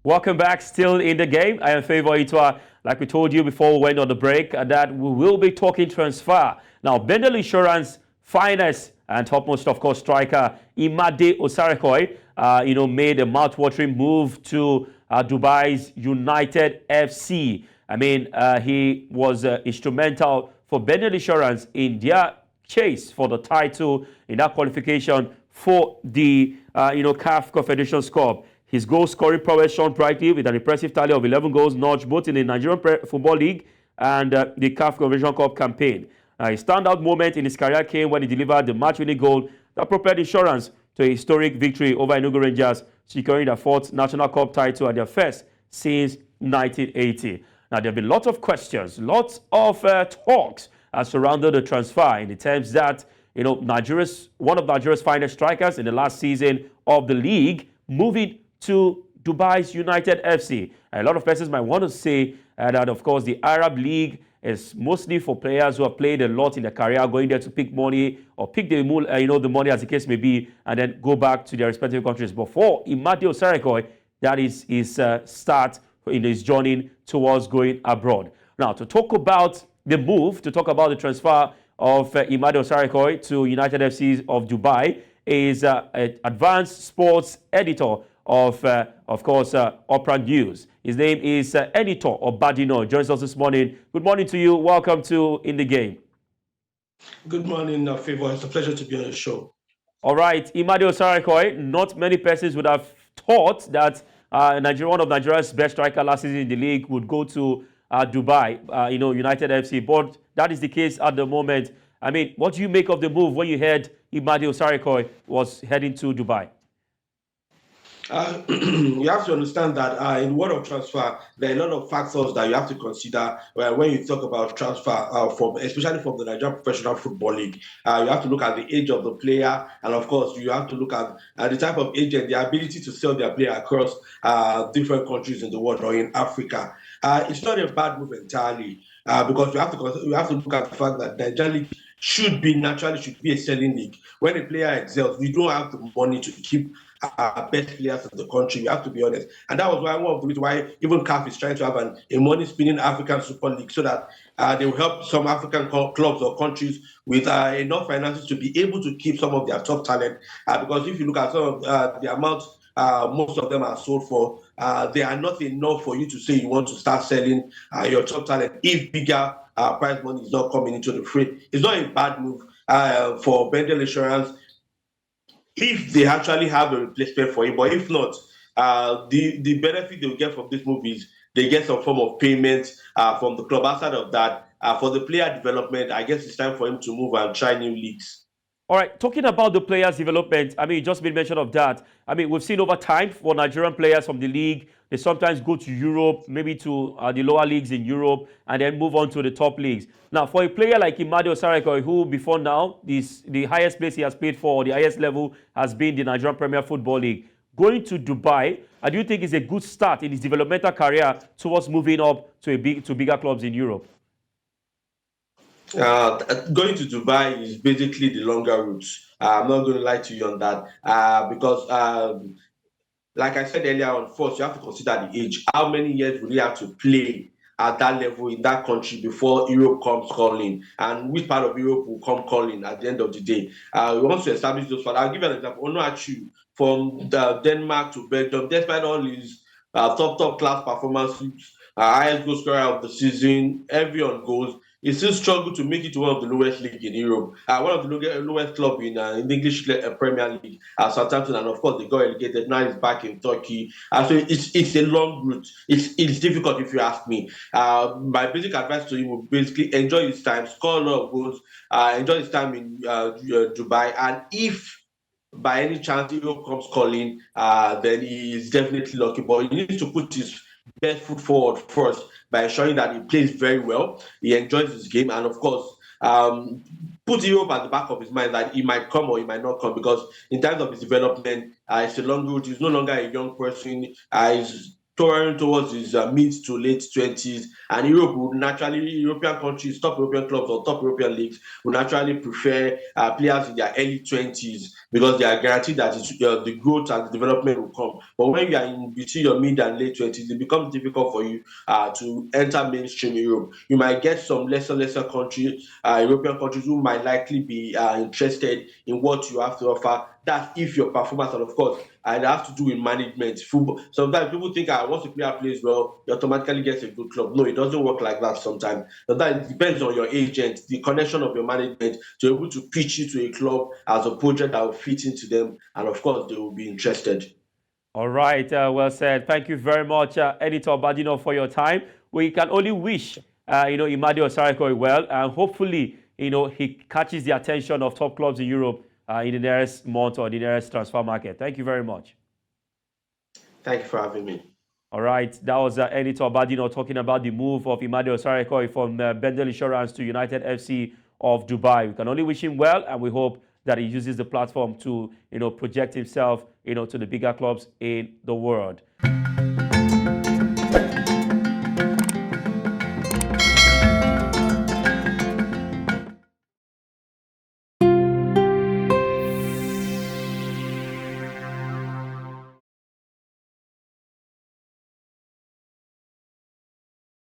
Welcome back, still in the game. I am Favour Itua. Like we told you before we went on the break, that we will be talking transfer. Now, Bendel Insurance finest and topmost, of course, striker Osarenkhoe, made a mouth-watering move to Dubai's United FC. He was instrumental for Bendel Insurance in their chase for the title in that qualification for the CAF Confederations Cup. His goal scoring prowess shone brightly with an impressive tally of 11 goals notched both in the Nigerian Football League and the CAF Confederation Cup campaign. A standout moment in his career came when he delivered the match-winning goal that propelled Insurance to a historic victory over Enugu Rangers, securing their fourth National Cup title and their first since 1980. Now, there have been lots of questions, lots of talks surrounded the transfer in the terms that one of Nigeria's finest strikers in the last season of the league moving to Dubai's United FC. A lot of persons might want to say that, of course, the Arab League is mostly for players who have played a lot in their career, going there to pick money or pick the money as the case may be, and then go back to their respective countries. But for Osarenkhoe, that is his start in his journey towards going abroad. Now, to talk about the move, to talk about the transfer of Osarenkhoe to United FC of Dubai is advanced sports editor of course, Opera News. His name is Enitan Obadina. Joins us this morning. Good morning to you. Welcome to In the Game. Good morning, Favour. It's a pleasure to be on the show. All right, Osarenkhoe. Not many persons would have thought that one of Nigeria's best striker last season in the league would go to Dubai, United FC. But that is the case at the moment. What do you make of the move when you heard Osarenkhoe was heading to Dubai? You have to understand that in the world of transfer, there are a lot of factors that you have to consider when you talk about transfer, especially from the Nigerian Professional Football League. You have to look at the age of the player, and of course, you have to look at the type of agent, the ability to sell their player across different countries in the world or in Africa. It's not a bad move entirely because you have to look at the fact that the Nigerian League should be a selling league. When a player excels, we don't have the money to keep best players in the country. We have to be honest, and that was one of the reasons why even CAF is trying to have a money-spinning African Super League so that they will help some African clubs or countries with enough finances to be able to keep some of their top talent. Because if you look at some of the amount most of them are sold for, they are not enough for you to say you want to start selling your top talent if bigger prize money is not coming into the fray. It's not a bad move for Bendel Insurance if they actually have a replacement for him. But if not, the benefit they'll get from this move is they get some form of payment from the club. Outside of that, for the player development, I guess it's time for him to move and try new leagues. All right, talking about the players' development, you just made mention of that. We've seen over time for Nigerian players from the league, they sometimes go to Europe, maybe to the lower leagues in Europe, and then move on to the top leagues. Now, for a player like Osarenkhoe, who before now, the highest place he has played for, the highest level, has been the Nigerian Premier Football League, going to Dubai, I do think is a good start in his developmental career towards moving up to bigger clubs in Europe. Going to Dubai is basically the longer route. I'm not going to lie to you on that because, like I said earlier on, first you have to consider the age. How many years will he have to play at that level in that country before Europe comes calling, and which part of Europe will come calling at the end of the day? We want to establish those facts. I'll give you an example. Onuachu from Denmark to Belgium, despite all his top class performances, highest goal scorer of the season, every on goals, he still struggled to make it to one of the lowest league in Europe, one of the lowest club in the English Premier League, Southampton, and of course they got relegated. Now he's back in Turkey, so it's a long route. It's difficult if you ask me. My basic advice to him would basically enjoy his time, score a lot of goals, enjoy his time in Dubai, and if by any chance Europe comes calling, then he is definitely lucky. But he needs to put his best foot forward first by ensuring that he plays very well, he enjoys his game, and of course, put Europe at the back of his mind that he might come or he might not come, because in terms of his development, it's a long route. He's no longer a young person. He's touring towards his mid to late 20s, and Europe would naturally, European countries, top European clubs or top European leagues would naturally prefer players in their early 20s because they are guaranteed that the growth and the development will come. But when you are in between your mid and late 20s, it becomes difficult for you to enter mainstream Europe. You might get some lesser countries, European countries who might likely be interested in what you have to offer. That's if your performance, and of course, it has to do with management. Football. Sometimes people think, once a player plays well, he automatically gets a good club. No, it doesn't work like that sometimes. Sometimes it depends on your agent, the connection of your management to be able to pitch you to a club as a project that will fit into them. And of course, they will be interested. All right, well said. Thank you very much, Editor Obadina, for your time. We can only wish, Imade Osarenkhoe well, and hopefully, he catches the attention of top clubs in Europe in the nearest month or the nearest transfer market. Thank you very much. Thank you for having me. All right, that was Editor Obadina talking about the move of Imade Osarenkhoe from Bendel Insurance to United FC of Dubai. We can only wish him well, and we hope that he uses the platform to, project himself, to the bigger clubs in the world.